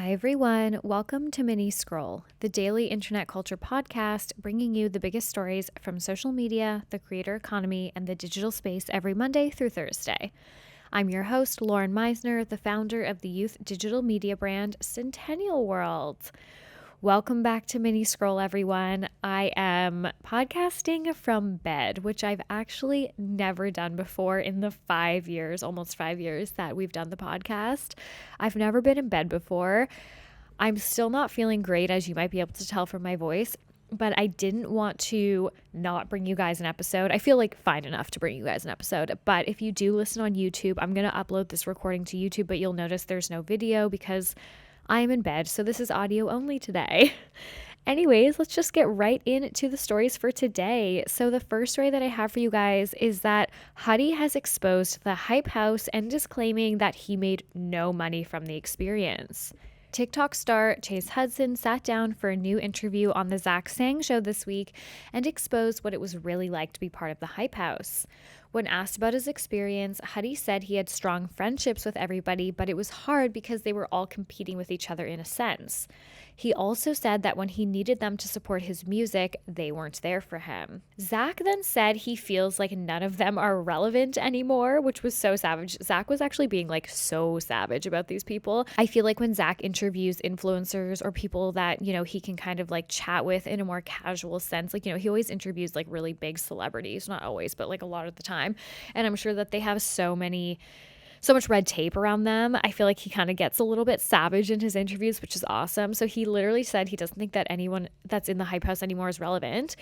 Hi, everyone. Welcome to Mini Scroll, the daily internet culture podcast bringing you the biggest stories from social media, the creator economy, and the digital space every Monday through Thursday. I'm your host, Lauren Meisner, the founder of the youth digital media brand Centennial World. Welcome back to Mini Scroll, everyone. I am podcasting from bed, which I've actually never done before in the almost 5 years that we've done the podcast. I've never been in bed before. I'm still not feeling great, as you might be able to tell from my voice, but I didn't want to not bring you guys an episode. I feel like fine enough to bring you guys an episode, but if you do listen on YouTube, I'm going to upload this recording to YouTube, but you'll notice there's no video because I am in bed, so this is audio only today. Anyways, let's just get right into the stories for today. So the first story that I have for you guys is that Huddy has exposed the Hype House and is claiming that he made no money from the experience. TikTok star Chase Hudson sat down for a new interview on the Zach Sang show this week and exposed what it was really like to be part of the Hype House. When asked about his experience, Huddy said he had strong friendships with everybody, but it was hard because they were all competing with each other in a sense. He also said that when he needed them to support his music, they weren't there for him. Zach then said he feels like none of them are relevant anymore, which was so savage. Zach was actually being like so savage about these people. I feel like when Zach interviews influencers or people that, he can kind of like chat with in a more casual sense, like, he always interviews like really big celebrities, not always, but like a lot of the time. And I'm sure that they have so much red tape around them. I feel like he kind of gets a little bit savage in his interviews, which is awesome. So he literally said he doesn't think that anyone that's in the Hype House anymore is relevant.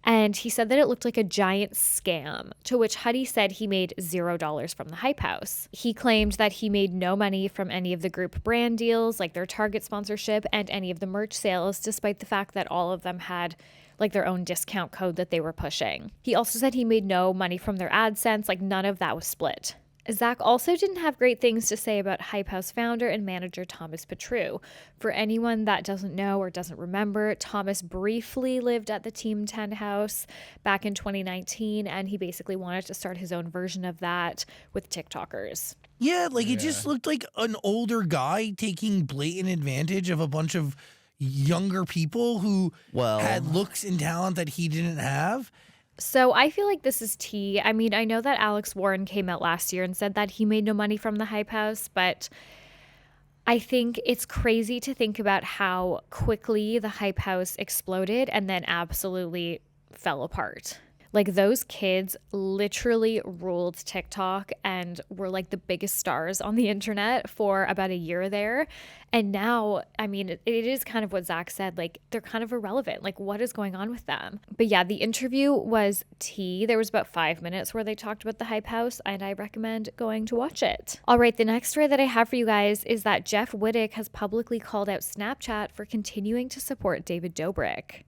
And he said that it looked like a giant scam, to which Huddy said he made $0 from the Hype House. He claimed that he made no money from any of the group brand deals, like their Target sponsorship and any of the merch sales, despite the fact that all of them had like their own discount code that they were pushing. He also said he made no money from their AdSense, like none of that was split. Zach also didn't have great things to say about Hype House founder and manager Thomas Petru. For anyone that doesn't know or doesn't remember, Thomas briefly lived at the Team 10 house back in 2019, and he basically wanted to start his own version of that with TikTokers. Yeah, it just looked like an older guy taking blatant advantage of a bunch of younger people who had looks and talent that he didn't have. So I feel like this is tea. I mean, I know that Alex Warren came out last year and said that he made no money from the Hype House, but I think it's crazy to think about how quickly the Hype House exploded and then absolutely fell apart. Like, those kids literally ruled TikTok and were like the biggest stars on the internet for about a year there. And now, I mean, it is kind of what Zach said, like they're kind of irrelevant. Like, what is going on with them? But yeah, the interview was tea. There was about 5 minutes where they talked about the Hype House, and I recommend going to watch it. All right, the next story that I have for you guys is that Jeff Wittek has publicly called out Snapchat for continuing to support David Dobrik.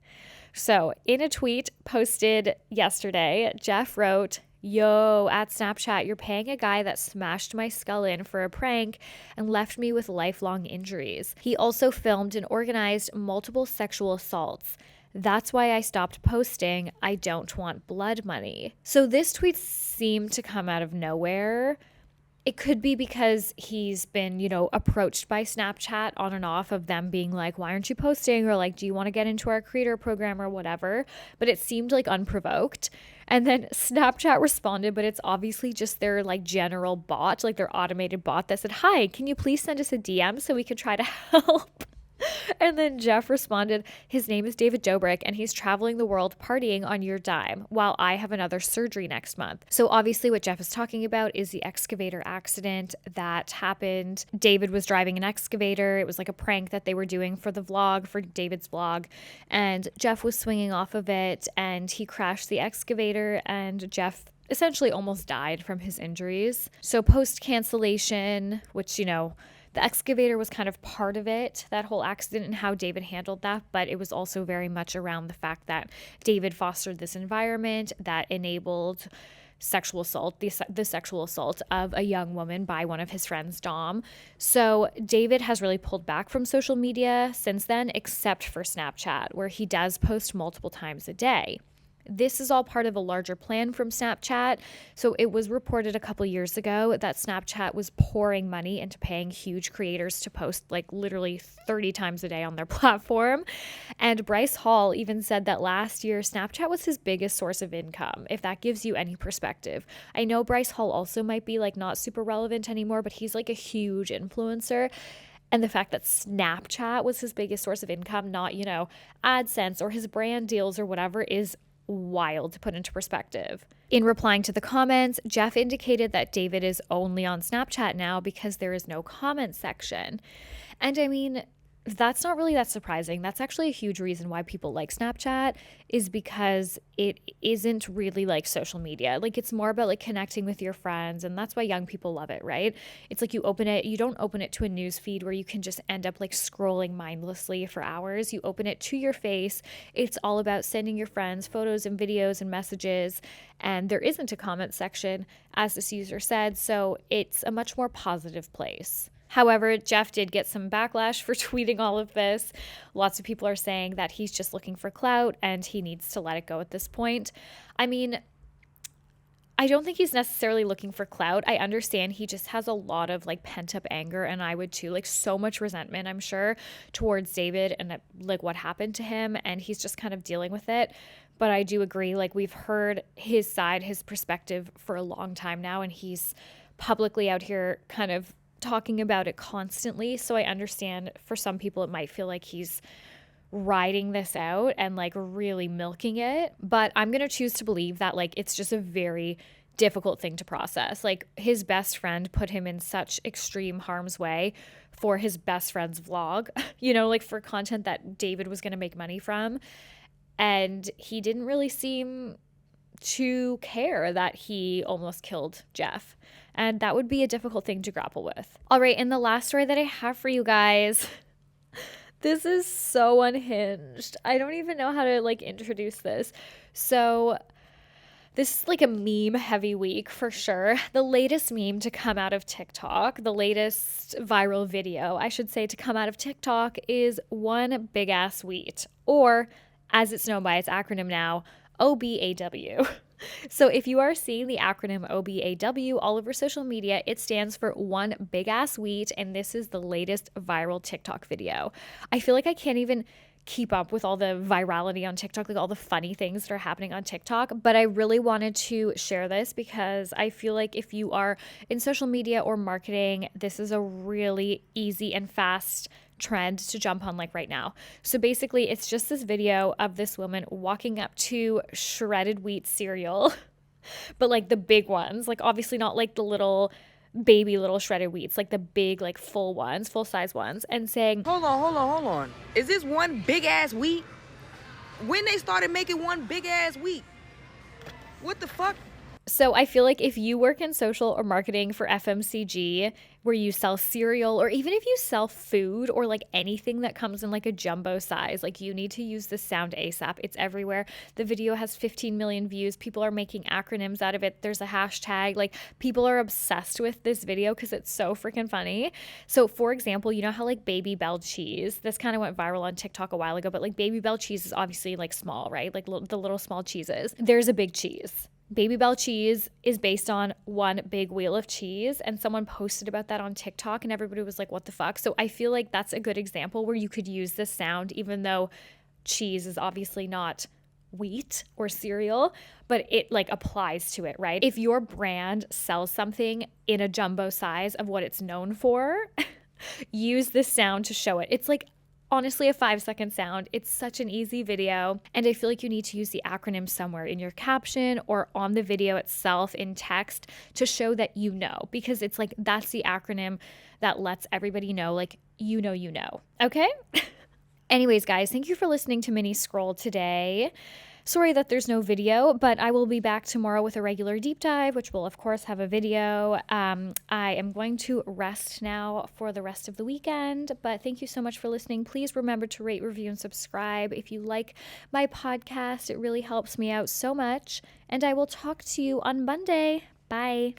So in a tweet posted yesterday, Jeff wrote, "Yo, at Snapchat, you're paying a guy that smashed my skull in for a prank and left me with lifelong injuries. He also filmed and organized multiple sexual assaults. That's why I stopped posting. I don't want blood money." So this tweet seemed to come out of nowhere. It could be because he's been, approached by Snapchat on and off of them being like, why aren't you posting? Or like, do you want to get into our creator program or whatever? But it seemed like unprovoked. And then Snapchat responded, but it's obviously just their like general bot, like their automated bot that said, "Hi, can you please send us a DM so we could try to help?" And then Jeff responded, "His name is David Dobrik, and he's traveling the world partying on your dime while I have another surgery next month." So obviously what Jeff is talking about is the excavator accident that happened. David was driving an excavator. It was like a prank that they were doing for the vlog, for David's vlog. And Jeff was swinging off of it, and he crashed the excavator, and Jeff essentially almost died from his injuries. So post-cancellation, which, the excavator was kind of part of it, that whole accident and how David handled that, but it was also very much around the fact that David fostered this environment that enabled sexual assault, the sexual assault of a young woman by one of his friends, Dom. So David has really pulled back from social media since then, except for Snapchat, where he does post multiple times a day. This is all part of a larger plan from Snapchat. So it was reported a couple years ago that Snapchat was pouring money into paying huge creators to post like literally 30 times a day on their platform. And Bryce Hall even said that last year Snapchat was his biggest source of income, if that gives you any perspective. I know Bryce Hall also might be like not super relevant anymore, but he's like a huge influencer. And the fact that Snapchat was his biggest source of income, not, AdSense or his brand deals or whatever, is wild to put into perspective. In replying to the comments, Jeff indicated that David is only on Snapchat now because there is no comment section. And I mean, that's not really that surprising. That's actually a huge reason why people like Snapchat, is because it isn't really like social media. Like, it's more about like connecting with your friends, and that's why young people love it, right? It's like you don't open it to a news feed where you can just end up like scrolling mindlessly for hours. You open it to your face. It's all about sending your friends photos and videos and messages, and there isn't a comment section, as this user said, so it's a much more positive place. However, Jeff did get some backlash for tweeting all of this. Lots of people are saying that he's just looking for clout and he needs to let it go at this point. I mean, I don't think he's necessarily looking for clout. I understand he just has a lot of like pent up anger, and I would too, like so much resentment, I'm sure, towards David and like what happened to him, and he's just kind of dealing with it. But I do agree, like we've heard his side, his perspective for a long time now, and he's publicly out here kind of talking about it constantly. So I understand for some people it might feel like he's riding this out and like really milking it, but I'm going to choose to believe that like it's just a very difficult thing to process. Like, his best friend put him in such extreme harm's way for his best friend's vlog, like for content that David was going to make money from, and he didn't really seem to care that he almost killed Jeff. And that would be a difficult thing to grapple with. All right, and the last story that I have for you guys, this is so unhinged. I don't even know how to like introduce this. So this is like a meme heavy week for sure. The latest meme to come out of TikTok, the latest viral video, I should say, to come out of TikTok is one big ass wheat, or as it's known by its acronym now, OBAW. So if you are seeing the acronym OBAW all over social media, it stands for one big ass wheat, and this is the latest viral TikTok video. I feel like I can't even keep up with all the virality on TikTok, like all the funny things that are happening on TikTok, but I really wanted to share this because I feel like if you are in social media or marketing, this is a really easy and fast trend to jump on like right now. So basically it's just this video of this woman walking up to shredded wheat cereal, but like the big ones, like obviously not like the little shredded wheats, like the big, like full size ones, and saying, hold on. Is this one big ass wheat? When they started making one big ass wheat? What the fuck? So I feel like if you work in social or marketing for FMCG, where you sell cereal, or even if you sell food or like anything that comes in like a jumbo size, like you need to use this sound ASAP. It's everywhere. The video has 15 million views. People are making acronyms out of it. There's a hashtag. Like, people are obsessed with this video because it's so freaking funny. So for example, you know how like Baby Bell cheese, this kind of went viral on TikTok a while ago, but like Baby Bell cheese is obviously like small, right? Like the little small cheeses. There's a big cheese. Baby Bell cheese is based on one big wheel of cheese, and someone posted about that on TikTok and everybody was like, what the fuck? So I feel like that's a good example where you could use this sound, even though cheese is obviously not wheat or cereal, but it like applies to it, right? If your brand sells something in a jumbo size of what it's known for, use this sound to show it. It's like honestly a 5-second sound. It's such an easy video, and I feel like you need to use the acronym somewhere in your caption or on the video itself in text to show that you know, because it's like that's the acronym that lets everybody know, like, you know. Okay? Anyways, guys, thank you for listening to Mini Scroll today. Sorry that there's no video, but I will be back tomorrow with a regular deep dive, which will, of course, have a video. I am going to rest now for the rest of the weekend, but thank you so much for listening. Please remember to rate, review, and subscribe if you like my podcast. It really helps me out so much, and I will talk to you on Monday. Bye.